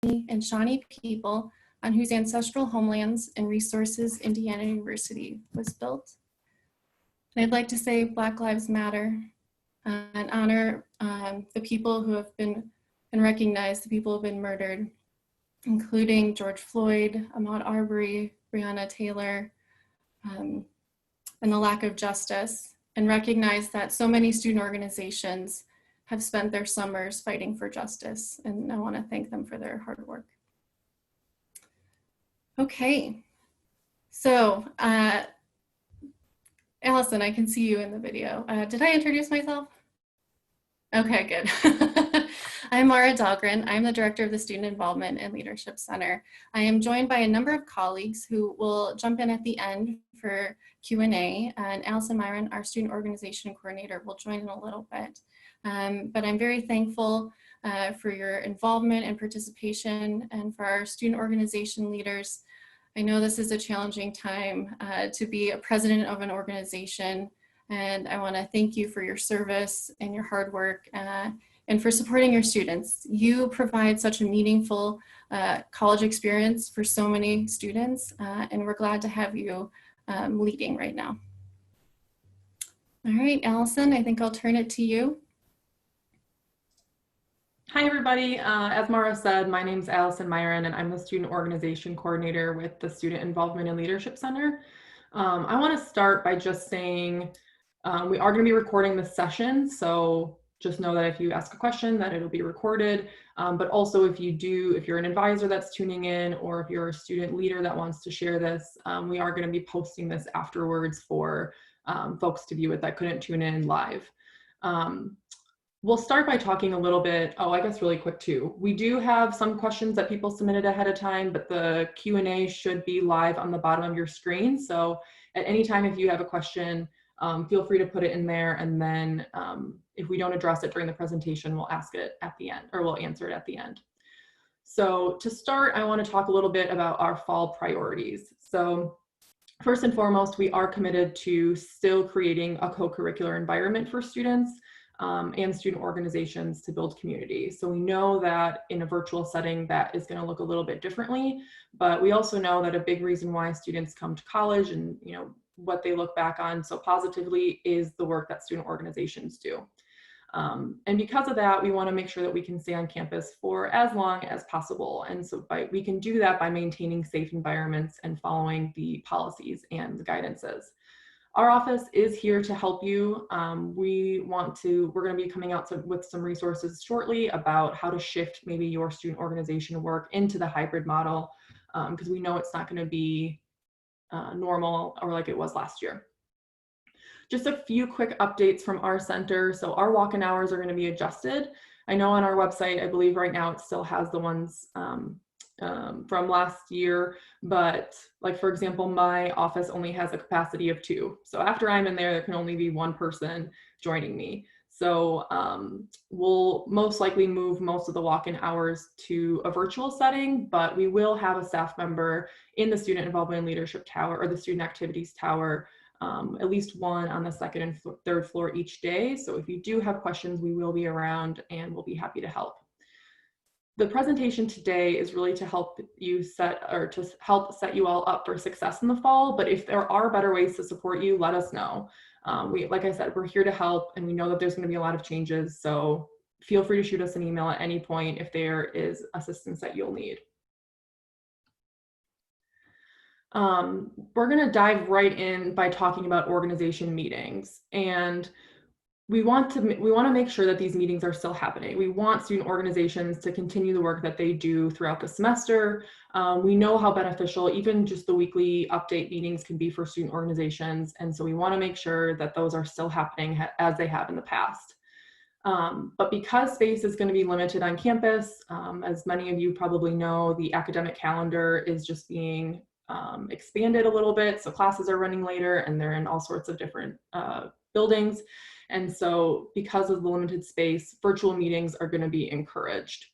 and Shawnee people on whose ancestral homelands and resources Indiana University was built. And I'd like to say Black Lives Matter and honor the people who have been and recognize the people who have been murdered, including George Floyd, Ahmaud Arbery, Breonna Taylor, and the lack of justice, and recognize that so many student organizations have spent their summers fighting for justice, and I want to thank them for their hard work. Okay, so Allison, I can see you in the video. Did I introduce myself? Okay, good. I'm Mara Dahlgren. I'm the director of the Student Involvement and Leadership Center. I am joined by a number of colleagues who will jump in at the end for Q&A, and Allison Myron, our student organization coordinator, will join in a little bit. But I'm very thankful for your involvement and participation, and for our student organization leaders. I know this is a challenging time to be a president of an organization, and I want to thank you for your service and your hard work and for supporting your students. You provide such a meaningful college experience for so many students, and we're glad to have you leading right now. All right, Allison, I think I'll turn it to you. Hi, everybody. As Mara said, my name is Allison Myron, and I'm the Student Organization Coordinator with the Student Involvement and Leadership Center. I want to start by just saying we are going to be recording this session, so just know that if you ask a question that it'll be recorded, but also if you're an advisor that's tuning in, or if you're a student leader that wants to share this, we are going to be posting this afterwards for folks to view it that couldn't tune in live. We'll start by talking a little bit, I guess really quick too. We do have some questions that people submitted ahead of time, but the Q&A should be live on the bottom of your screen. So at any time, if you have a question, feel free to put it in there, and then if we don't address it during the presentation, we'll ask it at the end, or we'll answer it at the end. So to start, I want to talk a little bit about our fall priorities. So first and foremost, we are committed to still creating a co-curricular environment for students and student organizations to build community. So we know that in a virtual setting that is going to look a little bit differently, but we also know that a big reason why students come to college and what they look back on so positively is the work that student organizations do. And because of that, we want to make sure that we can stay on campus for as long as possible. And so we can do that by maintaining safe environments and following the policies and the guidances. Our office is here to help you. We're going to be coming out with some resources shortly about how to shift maybe your student organization work into the hybrid model, because we know it's not going to be normal or like it was last year. Just a few quick updates from our center. So our walk-in hours are going to be adjusted. I know on our website, I believe right now it still has the ones from last year, but like, for example, my office only has a capacity of 2. So after I'm in there can only be 1 person joining me. So we'll most likely move most of the walk-in hours to a virtual setting, but we will have a staff member in the Student Involvement and Leadership Tower, or the Student Activities Tower, at least 1 on the 2nd and 3rd floor each day. So if you do have questions, we will be around and we'll be happy to help. The presentation today is really to help you set you all up for success in the fall, but if there are better ways to support you, let us know. Like I said, we're here to help, and we know that there's going to be a lot of changes, so feel free to shoot us an email at any point if there is assistance that you'll need. We're going to dive right in by talking about organization meetings, and we want to make sure that these meetings are still happening. We want student organizations to continue the work that they do throughout the semester. We know how beneficial even just the weekly update meetings can be for student organizations, and so we want to make sure that those are still happening as they have in the past. But because space is going to be limited on campus, as many of you probably know, the academic calendar is just being expanded a little bit. So classes are running later, and they're in all sorts of different buildings. And so because of the limited space, virtual meetings are going to be encouraged.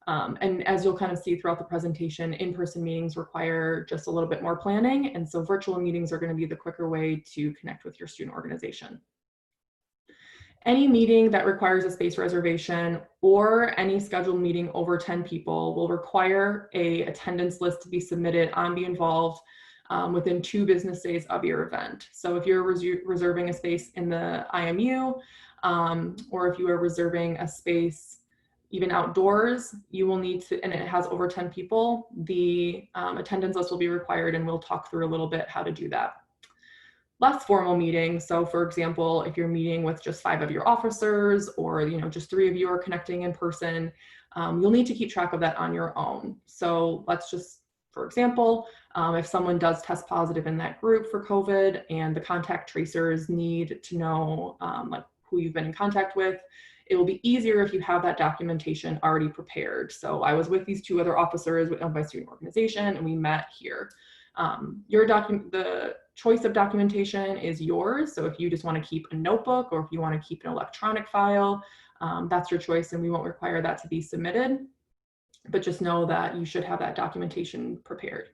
And as you'll kind of see throughout the presentation, in-person meetings require just a little bit more planning. And so virtual meetings are going to be the quicker way to connect with your student organization. Any meeting that requires a space reservation or any scheduled meeting over 10 people will require a attendance list to be submitted on beINvolved within 2 business days of your event. So if you're reserving a space in the IMU, or if you are reserving a space even outdoors, you will need to, and it has over 10 people, the attendance list will be required, and we'll talk through a little bit how to do that. Less formal meetings. So for example, if you're meeting with just 5 of your officers, or just 3 of you are connecting in person, you'll need to keep track of that on your own. So let's just, for example, if someone does test positive in that group for COVID and the contact tracers need to know like who you've been in contact with, it will be easier if you have that documentation already prepared. So I was with these 2 other officers of my student organization, and we met here. The choice of documentation is yours. So if you just want to keep a notebook, or if you want to keep an electronic file, that's your choice, and we won't require that to be submitted. But just know that you should have that documentation prepared.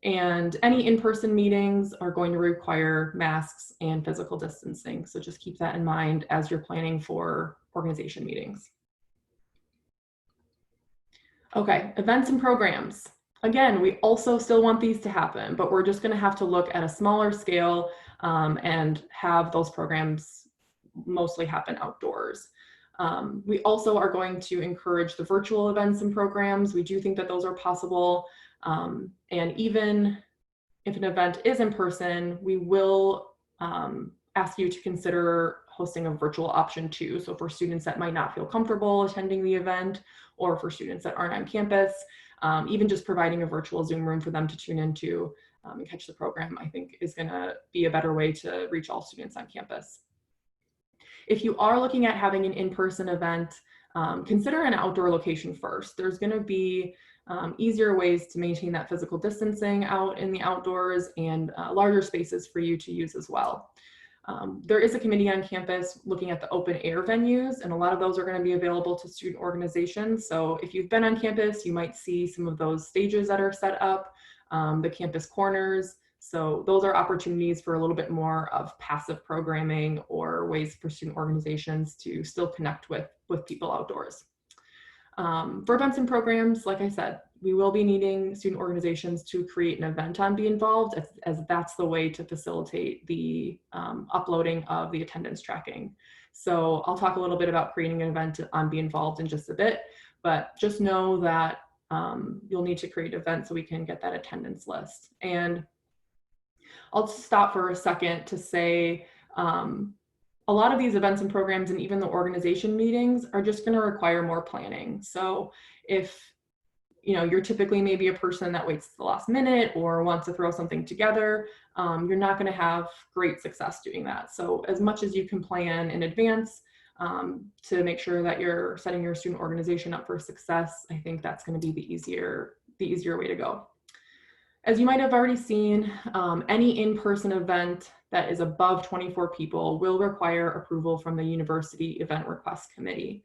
And any in-person meetings are going to require masks and physical distancing. So just keep that in mind as you're planning for organization meetings. Okay, events and programs. Again, we also still want these to happen, but we're just going to have to look at a smaller scale and have those programs mostly happen outdoors. We also are going to encourage the virtual events and programs. We do think that those are possible. And even if an event is in person, we will ask you to consider hosting a virtual option too. So for students that might not feel comfortable attending the event, or for students that aren't on campus, even just providing a virtual Zoom room for them to tune into and catch the program, I think is going to be a better way to reach all students on campus. If you are looking at having an in-person event, consider an outdoor location first. There's going to be easier ways to maintain that physical distancing out in the outdoors, and larger spaces for you to use as well. There is a committee on campus looking at the open air venues, and a lot of those are going to be available to student organizations. So if you've been on campus, you might see some of those stages that are set up, the campus corners. So those are opportunities for a little bit more of passive programming, or ways for student organizations to still connect with people outdoors. For events and programs, like I said, we will be needing student organizations to create an event on beINvolved, as that's the way to facilitate the uploading of the attendance tracking. So I'll talk a little bit about creating an event on beINvolved in just a bit, but just know that you'll need to create an event so we can get that attendance list. And I'll stop for a second to say, a lot of these events and programs, and even the organization meetings, are just going to require more planning. So if you're typically maybe a person that waits to the last minute or wants to throw something together, you're not going to have great success doing that. So as much as you can plan in advance to make sure that you're setting your student organization up for success, I think that's going to be the easier way to go. As you might have already seen, any in-person event that is above 24 people will require approval from the University Event Request Committee.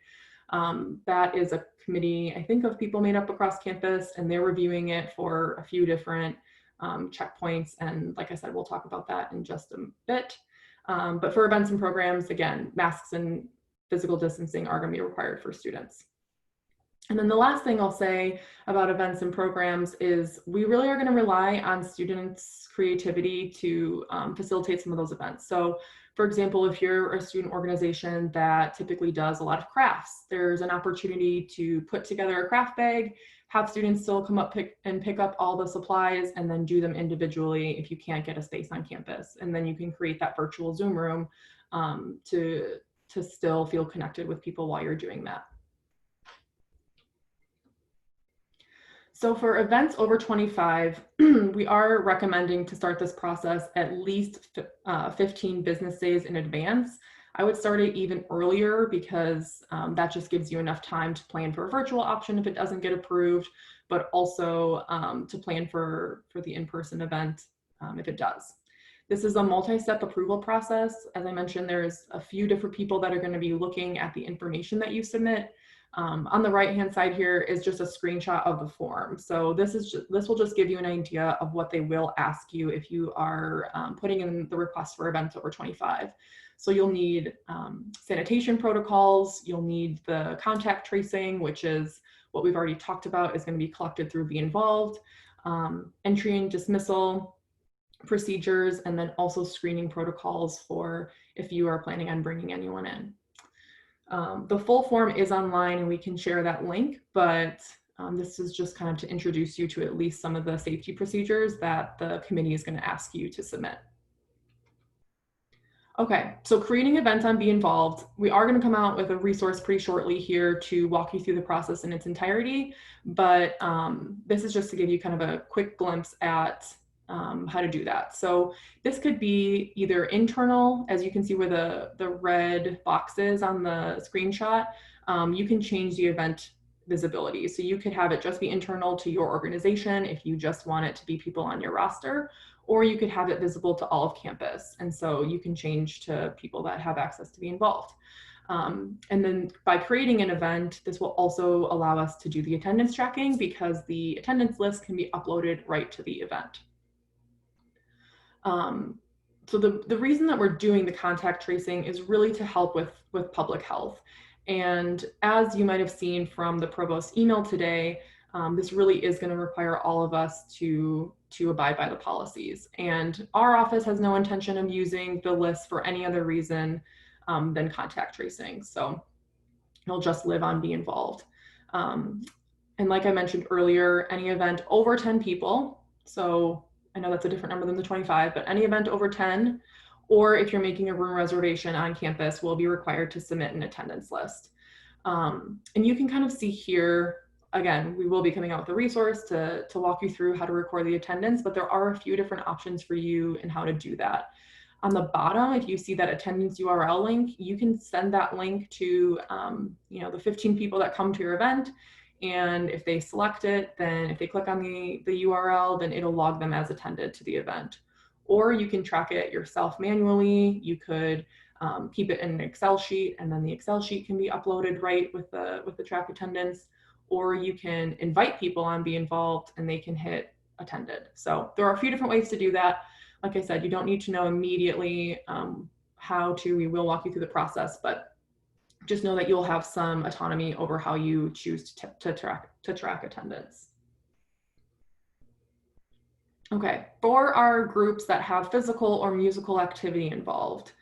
That is a committee, I think, of people made up across campus, and they're reviewing it for a few different checkpoints. And like I said, we'll talk about that in just a bit. But for events and programs, again, masks and physical distancing are going to be required for students. And then the last thing I'll say about events and programs is we really are going to rely on students' creativity to facilitate some of those events. So for example, if you're a student organization that typically does a lot of crafts, there's an opportunity to put together a craft bag, have students still come up and pick up all the supplies, and then do them individually if you can't get a space on campus. And then you can create that virtual Zoom room to still feel connected with people while you're doing that. So for events over 25, we are recommending to start this process at least 15 business days in advance. I would start it even earlier, because that just gives you enough time to plan for a virtual option if it doesn't get approved, but also to plan for the in-person event if it does. This is a multi-step approval process. As I mentioned, there's a few different people that are going to be looking at the information that you submit. On the right-hand side here is just a screenshot of the form. So this will just give you an idea of what they will ask you if you are putting in the request for events over 25. So you'll need sanitation protocols, you'll need the contact tracing, which is what we've already talked about is going to be collected through beINvolved, entry and dismissal procedures, and then also screening protocols for if you are planning on bringing anyone in. The full form is online and we can share that link, but this is just kind of to introduce you to at least some of the safety procedures that the committee is going to ask you to submit. Okay, so creating events on beINvolved, we are going to come out with a resource pretty shortly here to walk you through the process in its entirety, but this is just to give you kind of a quick glimpse at how to do that. So this could be either internal, as you can see where the red box is on the screenshot. You can change the event visibility. So you could have it just be internal to your organization if you just want it to be people on your roster, or you could have it visible to all of campus. And so you can change to people that have access to beINvolved. And then by creating an event, this will also allow us to do the attendance tracking because the attendance list can be uploaded right to the event. So the reason that we're doing the contact tracing is really to help with public health. And as you might have seen from the provost's email today, this really is going to require all of us to abide by the policies. And our office has no intention of using the list for any other reason than contact tracing. So it'll just live on beINvolved. And like I mentioned earlier, any event over 10 people, so I know that's a different number than the 25, but any event over 10, or if you're making a room reservation on campus, will be required to submit an attendance list. And you can kind of see here, again, we will be coming out with a resource to walk you through how to record the attendance, but there are a few different options for you in how to do that. On the bottom, if you see that attendance URL link, you can send that link to the 15 people that come to your event. And if they select it, then if they click on the URL, then it'll log them as attended to the event. Or you can track it yourself manually. You could keep it in an Excel sheet, and then the Excel sheet can be uploaded right with the track attendance. Or you can invite people on beINvolved and they can hit attended. So there are a few different ways to do that. Like I said, you don't need to know immediately how to. We will walk you through the process, but just know that you'll have some autonomy over how you choose to track attendance. Okay, for our groups that have physical or musical activity involved,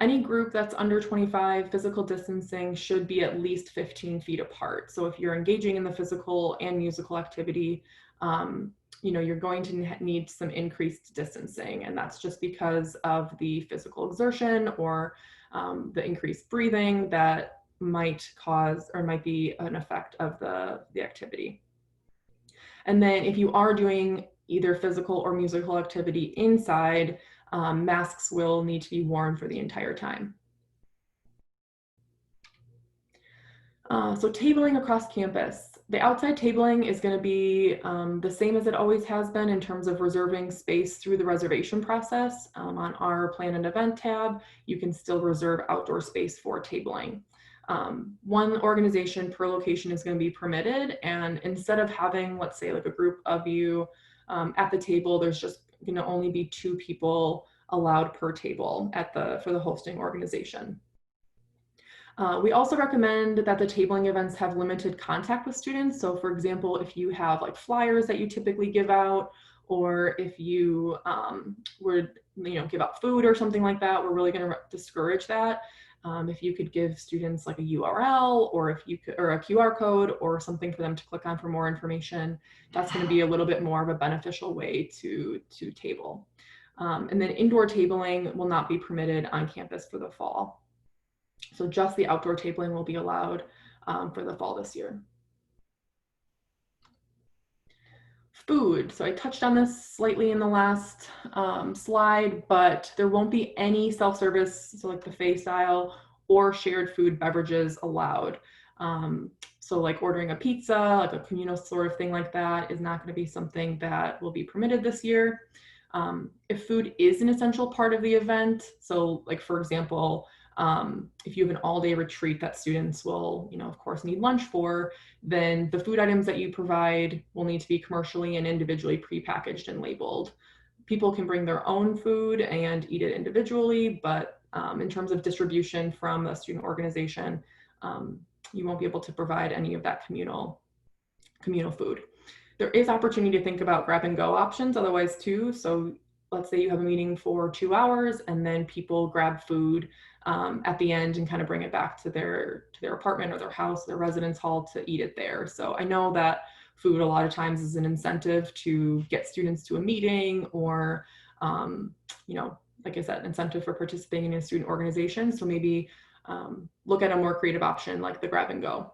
any group that's under 25, physical distancing should be at least 15 feet apart. So if you're engaging in the physical and musical activity, you're going to need some increased distancing, and that's just because of the physical exertion or the increased breathing that might cause or might be an effect of the activity. And then if you are doing either physical or musical activity inside, masks will need to be worn for the entire time. So tabling across campus. The outside tabling is going to be the same as it always has been in terms of reserving space through the reservation process. On our plan and event tab, you can still reserve outdoor space for tabling. One organization per location is going to be permitted, and instead of having, let's say, like a group of you at the table, there's just going to only be 2 people allowed per table for the hosting organization. We also recommend that the tabling events have limited contact with students. So for example, if you have like flyers that you typically give out, or if you would give out food or something like that, we're really going to discourage that. If you could give students like a URL, or if you could, or a QR code or something for them to click on for more information, that's going to be a little bit more of a beneficial way to table. And then indoor tabling will not be permitted on campus for the fall. So just the outdoor tabling will be allowed for the fall this year. Food. So I touched on this slightly in the last slide, but there won't be any self-service, so like buffet style or shared food beverages allowed. So like ordering a pizza, like a communal sort of thing like that is not going to be something that will be permitted this year. If food is an essential part of the event, so like for example, if you have an all-day retreat that students will, of course, need lunch for, then the food items that you provide will need to be commercially and individually prepackaged and labeled. People can bring their own food and eat it individually, but in terms of distribution from a student organization, you won't be able to provide any of that communal food. There is opportunity to think about grab and go options otherwise too. So let's say you have a meeting for 2 hours and then people grab food at the end and kind of bring it back to their apartment or their house, their residence hall to eat it there. So I know that food a lot of times is an incentive to get students to a meeting or, you know, like I said, an incentive for participating in a student organization. So maybe look at a more creative option like the grab and go.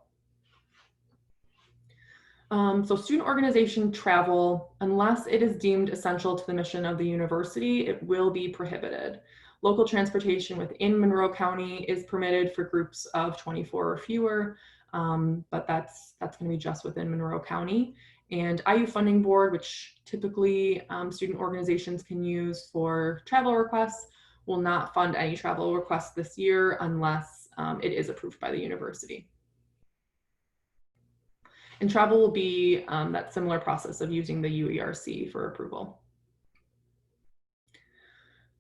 So student organization travel, unless it is deemed essential to the mission of the university, it will be prohibited. Local transportation within Monroe County is permitted for groups of 24 or fewer, but that's going to be just within Monroe County. And IU Funding Board, which typically student organizations can use for travel requests, will not fund any travel requests this year unless it is approved by the university. And travel will be that similar process of using the UERC for approval.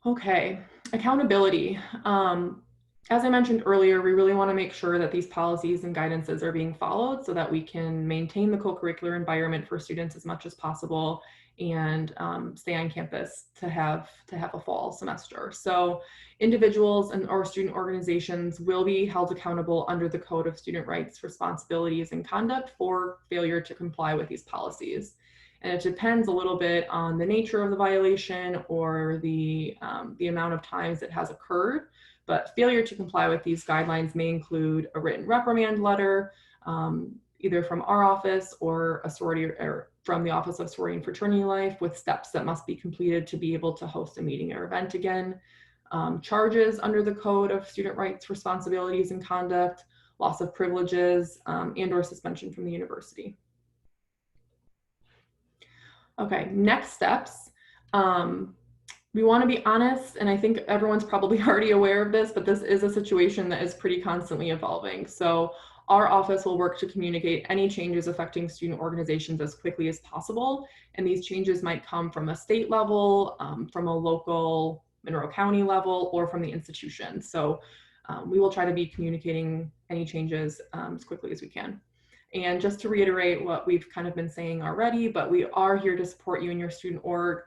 Okay, accountability. As I mentioned earlier, we really want to make sure that these policies and guidances are being followed so that we can maintain the co-curricular environment for students as much as possible and stay on campus to have a fall semester. So individuals and or student organizations will be held accountable under the Code of Student Rights, Responsibilities, and Conduct for failure to comply with these policies. And it depends a little bit on the nature of the violation or the amount of times it has occurred. But failure to comply with these guidelines may include a written reprimand letter, either from our office or a sorority or from the Office of Sorority and Fraternity Life, with steps that must be completed to be able to host a meeting or event again. Charges under the Code of Student Rights, Responsibilities, and Conduct, loss of privileges, and or suspension from the university. Okay, next steps. We want to be honest, and I think everyone's probably already aware of this, but this is a situation that is pretty constantly evolving. So our office will work to communicate any changes affecting student organizations as quickly as possible. And these changes might come from a state level, from a local Monroe County level, or from the institution. So we will try to be communicating any changes as quickly as we can. And just to reiterate what we've kind of been saying already, but we are here to support you in your student org.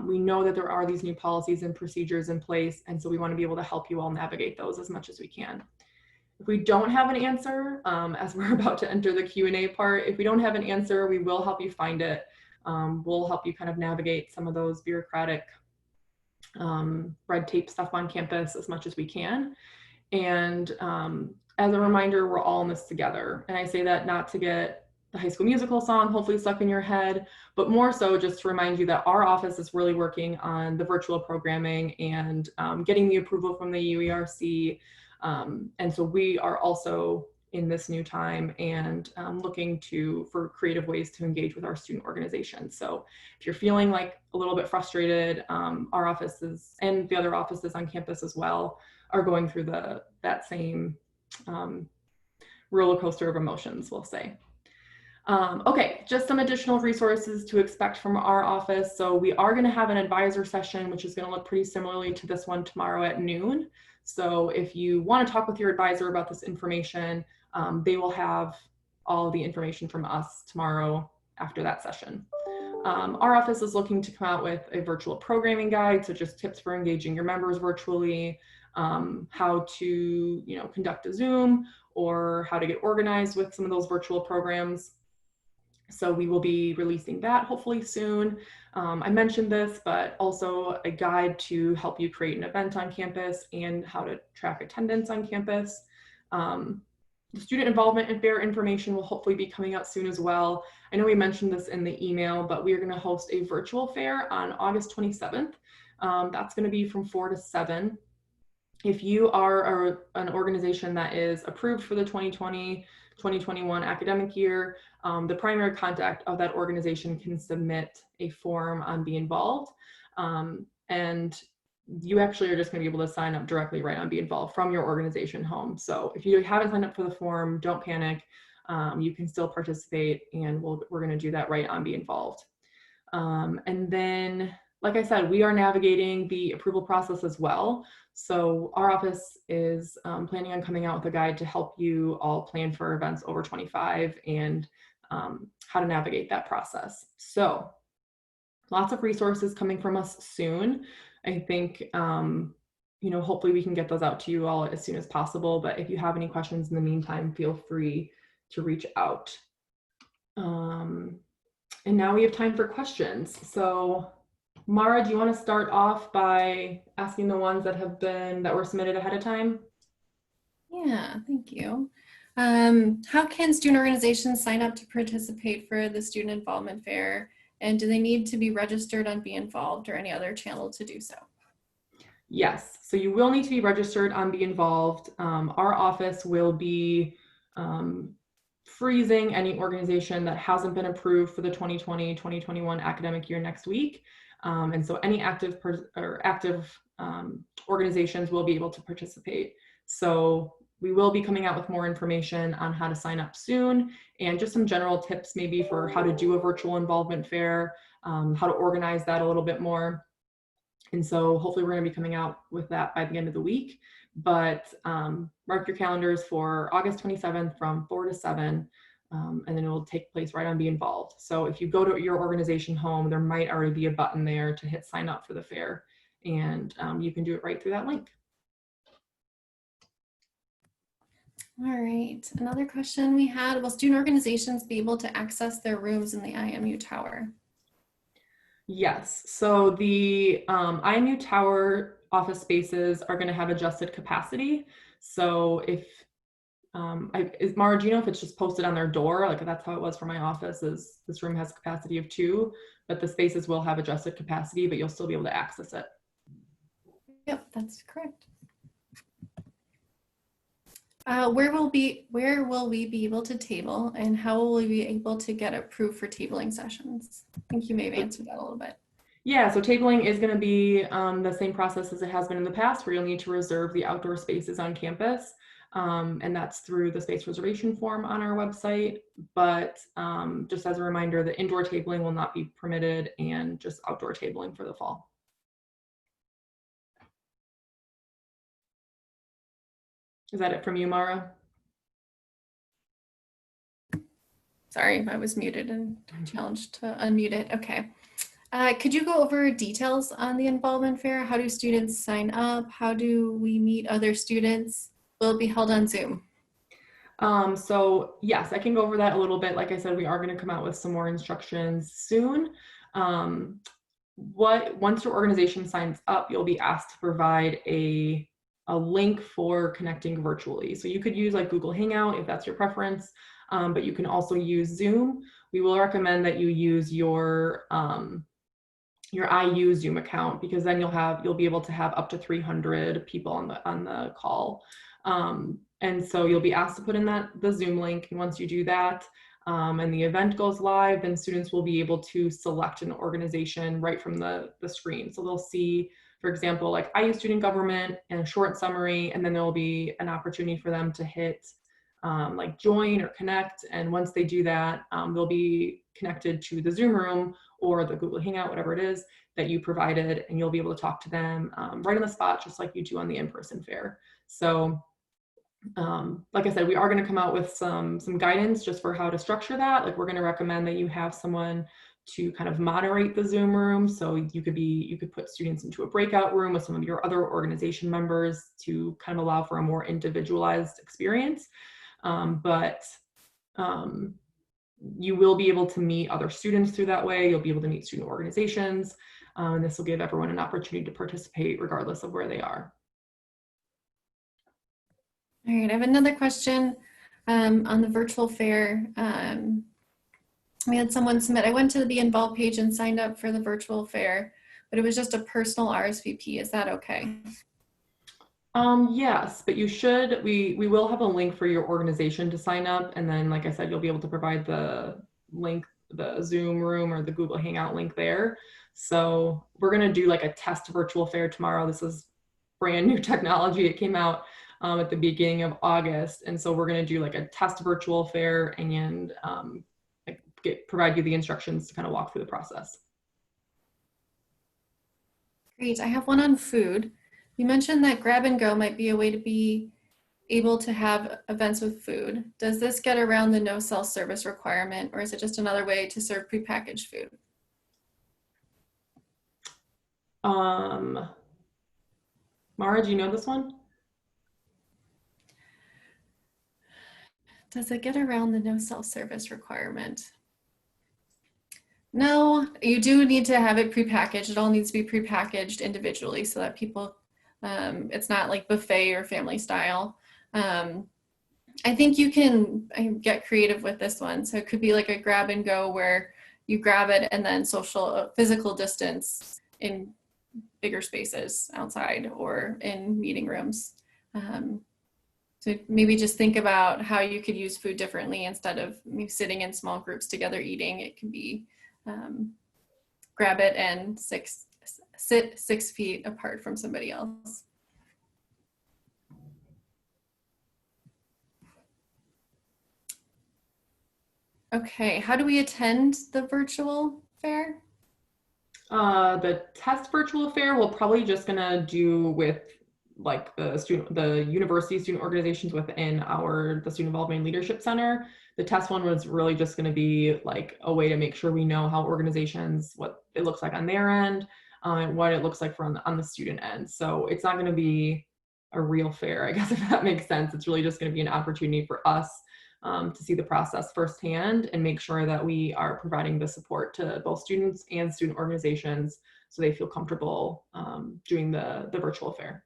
We know that there are these new policies and procedures in place, and so we want to be able to help you all navigate those as much as we can. If we don't have an answer, as we're about to enter the Q&A part, if we don't have an answer, we will help you find it. We'll help you kind of navigate some of those bureaucratic red tape stuff on campus as much as we can. And as a reminder, we're all in this together. And I say that not to get the High School Musical song hopefully stuck in your head, but more so just to remind you that our office is really working on the virtual programming and getting the approval from the UERC. And so we are also in this new time and looking for creative ways to engage with our student organizations. So if you're feeling like a little bit frustrated, our offices and the other offices on campus as well are going through that same roller coaster of emotions, we'll say. Okay, just some additional resources to expect from our office. So we are going to have an advisor session, which is going to look pretty similarly to this one tomorrow at noon. So if you want to talk with your advisor about this information, they will have all the information from us tomorrow after that session. Our office is looking to come out with a virtual programming guide, so just tips for engaging your members virtually, how to conduct a Zoom, or how to get organized with some of those virtual programs. So we will be releasing that hopefully soon. I mentioned this, but also a guide to help you create an event on campus and how to track attendance on campus. The student involvement and fair information will hopefully be coming out soon as well. I know we mentioned this in the email, but we are going to host a virtual fair on August 27th. That's going to be from 4 to 7. If you are an organization that is approved for the 2020-2021 academic year, the primary contact of that organization can submit a form on beINvolved. And you actually are just going to be able to sign up directly right on beINvolved from your organization home. So if you haven't signed up for the form, don't panic. You can still participate, and we're going to do that right on beINvolved. And then like I said, we are navigating the approval process as well. So our office is planning on coming out with a guide to help you all plan for events over 25 and how to navigate that process. So lots of resources coming from us soon. I think, hopefully we can get those out to you all as soon as possible. But if you have any questions in the meantime, feel free to reach out. And now we have time for questions. So Mara, do you want to start off by asking the ones that were submitted ahead of time? Yeah, thank you. How can student organizations sign up to participate for the Student Involvement Fair? And do they need to be registered on beINvolved or any other channel to do so? Yes, so you will need to be registered on beINvolved. Our office will be freezing any organization that hasn't been approved for the 2020-2021 academic year next week. And so any active organizations will be able to participate. So we will be coming out with more information on how to sign up soon and just some general tips maybe for how to do a virtual involvement fair, how to organize that a little bit more. And so hopefully we're going to be coming out with that by the end of the week. But mark your calendars for August 27th from 4 to 7. And then it will take place right on beINvolved. So if you go to your organization home, there might already be a button there to hit sign up for the fair. And you can do it right through that link. All right, another question we had, will student organizations be able to access their rooms in the IMU tower? Yes, so the IMU tower office spaces are going to have adjusted capacity. So if, Mara, do you know if it's just posted on their door? Like that's how it was for my office, is this room has a capacity of 2, but the spaces will have adjusted capacity, but you'll still be able to access it. Yep, that's correct. Where will we be able to table, and how will we be able to get approved for tabling sessions? I think you may have answered that a little bit. Yeah, so tabling is going to be the same process as it has been in the past, where you'll need to reserve the outdoor spaces on campus. And that's through the space reservation form on our website. But just as a reminder, the indoor tabling will not be permitted, and just outdoor tabling for the fall. Is that it from you, Mara? Sorry, I was muted and challenged to unmute it. Okay. Could you go over details on the involvement fair? How do students sign up? How do we meet other students? Will it be held on Zoom? So yes, I can go over that a little bit. Like I said, we are going to come out with some more instructions soon. Once your organization signs up, you'll be asked to provide a link for connecting virtually. So you could use like Google Hangout if that's your preference, but you can also use Zoom. We will recommend that you use your IU Zoom account, because then you'll be able to have up to 300 people on the call. And so you'll be asked to put in the Zoom link. And once you do that, and the event goes live, then students will be able to select an organization right from the screen. So they'll see, for example, like IU student government and a short summary, and then there will be an opportunity for them to hit like join or connect. And once they do that, they'll be connected to the Zoom room or the Google Hangout, whatever it is that you provided, and you'll be able to talk to them right on the spot, just like you do on the in-person fair. So like I said, we are going to come out with some guidance just for how to structure that. Like we're going to recommend that you have someone to kind of moderate the Zoom room. So you could put students into a breakout room with some of your other organization members to kind of allow for a more individualized experience. But you will be able to meet other students through that way. You'll be able to meet student organizations, and this will give everyone an opportunity to participate regardless of where they are. All right, I have another question on the virtual fair. We had someone submit, I went to the beINvolved page and signed up for the virtual fair, but it was just a personal RSVP. Is that okay? Yes, but we will have a link for your organization to sign up. And then, like I said, you'll be able to provide the link, the Zoom room or the Google Hangout link there. So we're going to do like a test virtual fair tomorrow. This is brand new technology. It came out at the beginning of August. And so we're going to do like a test virtual fair and provide you the instructions to kind of walk through the process. Great. I have one on food. You mentioned that grab and go might be a way to be able to have events with food. Does this get around the no cell service requirement, or is it just another way to serve prepackaged food? Mara, do you know this one? Does it get around the no cell service requirement? No, you do need to have it prepackaged. It all needs to be prepackaged individually so that people, it's not like buffet or family style. I think you can get creative with this one. So it could be like a grab and go where you grab it and then social physical distance in bigger spaces outside or in meeting rooms. So maybe just think about how you could use food differently instead of sitting in small groups together eating. It can be grab it and sit 6 feet apart from somebody else. Okay, how do we attend the virtual fair? The test virtual fair we're probably just gonna do with like the university student organizations within the Student Involvement and Leadership Center. The test one was really just gonna be like a way to make sure we know how organizations, what it looks like on their end, and what it looks like on the student end. So it's not gonna be a real fair, I guess, if that makes sense. It's really just gonna be an opportunity for us to see the process firsthand and make sure that we are providing the support to both students and student organizations so they feel comfortable doing the virtual fair.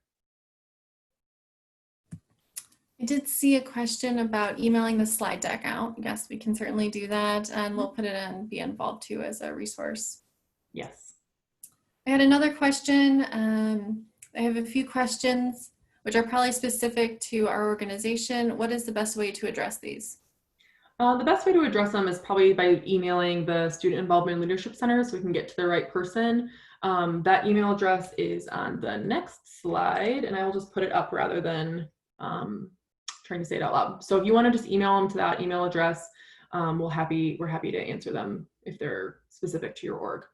I did see a question about emailing the slide deck out. Yes, we can certainly do that, and we'll put it in beINvolved too as a resource. Yes. I had another question. I have a few questions which are probably specific to our organization. What is the best way to address these? The best way to address them is probably by emailing the Student Involvement and Leadership Center so we can get to the right person. That email address is on the next slide, and I will just put it up rather than trying to say it out loud. So if you want to just email them to that email address, we're happy to answer them if they're specific to your org.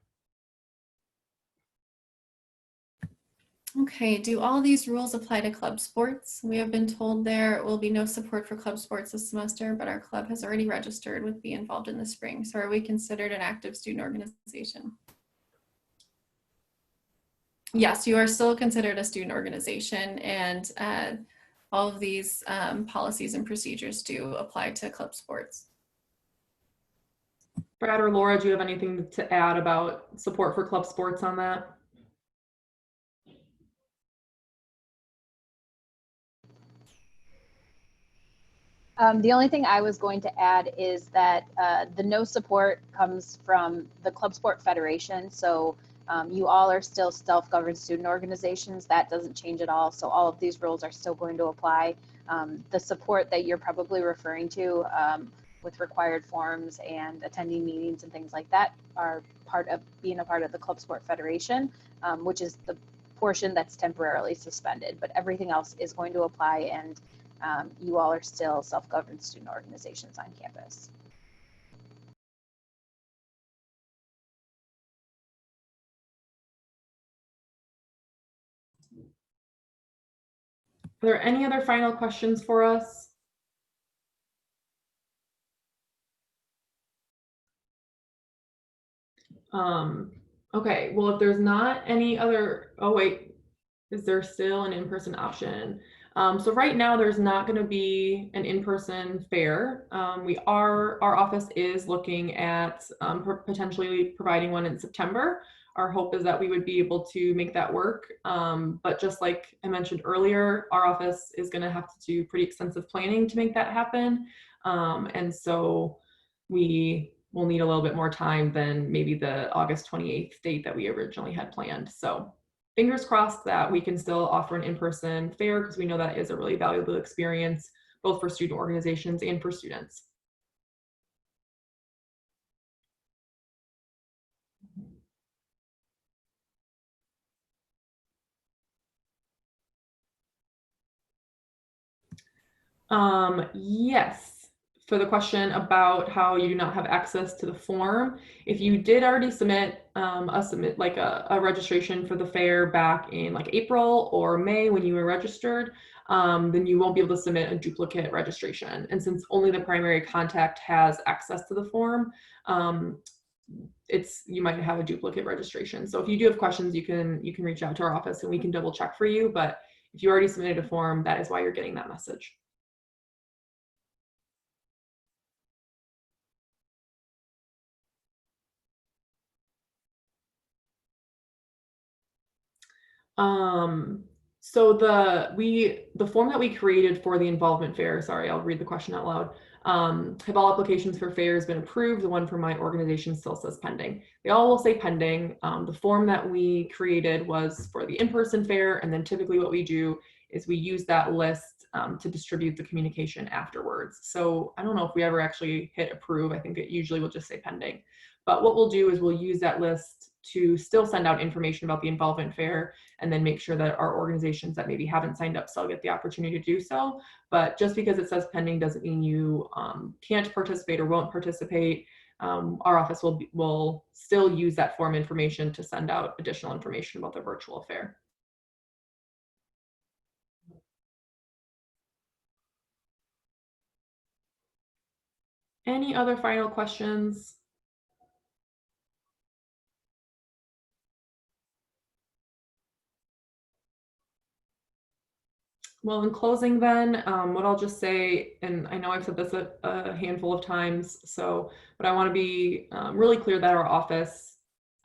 Okay, do all these rules apply to club sports? We have been told there will be no support for club sports this semester, but our club has already registered with beINvolved in the spring. So are we considered an active student organization? Yes, you are still considered a student organization, and all of these policies and procedures do apply to club sports. Brad or Laura, do you have anything to add about support for club sports on that? The only thing I was going to add is that the no support comes from the Club Sport Federation. So you all are still self-governed student organizations. That doesn't change at all. So all of these rules are still going to apply. The support that you're probably referring to with required forms and attending meetings and things like that are part of being a part of the Club Sport Federation, which is the portion that's temporarily suspended. But everything else is going to apply, and you all are still self-governed student organizations on campus. Are there any other final questions for us? Okay, well, if there's not any other, oh wait, is there still an in-person option? So right now there's not going to be an in-person fair. Our office is looking at potentially providing one in September. Our hope is that we would be able to make that work. But just like I mentioned earlier, our office is going to have to do pretty extensive planning to make that happen. And so we will need a little bit more time than maybe the August 28th date that we originally had planned. So fingers crossed that we can still offer an in-person fair, because we know that is a really valuable experience, both for student organizations and for students. Yes, for the question about how you do not have access to the form, if you did already submit a registration for the fair back in like April or May when you were registered, then you won't be able to submit a duplicate registration. And since only the primary contact has access to the form, you might have a duplicate registration. So if you do have questions, you can reach out to our office and we can double check for you. But if you already submitted a form, that is why you're getting that message. So the form that we created for the involvement fair, sorry, I'll read the question out loud. Have all applications for fairs been approved? The one for my organization still says pending. They all will say pending. The form that we created was for the in-person fair, and then typically what we do is we use that list to distribute the communication afterwards. So I don't know if we ever actually hit approve. I think it usually will just say pending. But what we'll do is we'll use that list to still send out information about the involvement fair, and then make sure that our organizations that maybe haven't signed up still get the opportunity to do so. But just because it says pending doesn't mean you can't participate or won't participate. Our office will still use that form information to send out additional information about the virtual fair. Any other final questions? Well, in closing then, what I'll just say, and I know I've said this a handful of times, but I want to be really clear that our office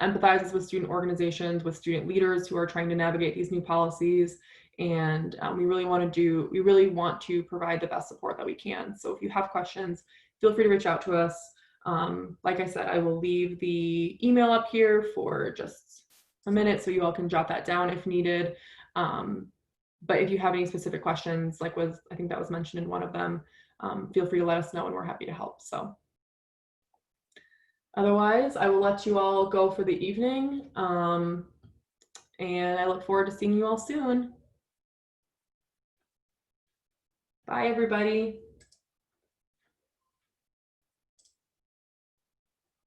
empathizes with student organizations, with student leaders who are trying to navigate these new policies, and we really want to provide the best support that we can. So if you have questions, feel free to reach out to us. Like I said, I will leave the email up here for just a minute so you all can jot that down if needed. But if you have any specific questions, I think that was mentioned in one of them, feel free to let us know and we're happy to help. So otherwise, I will let you all go for the evening. And I look forward to seeing you all soon. Bye, everybody.